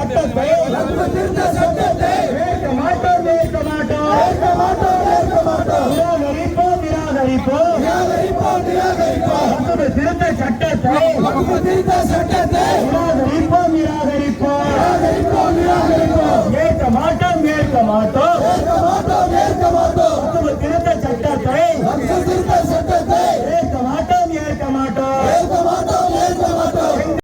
சட்டத்தை ஏற்க மாட்டோம் நிராகரிப்போம் வகுப்பு திருத்த சட்டத்தை நிராகரிப்போம் ஏற்க மாட்டோம் வகுப்பு திருத்த சட்டத்தை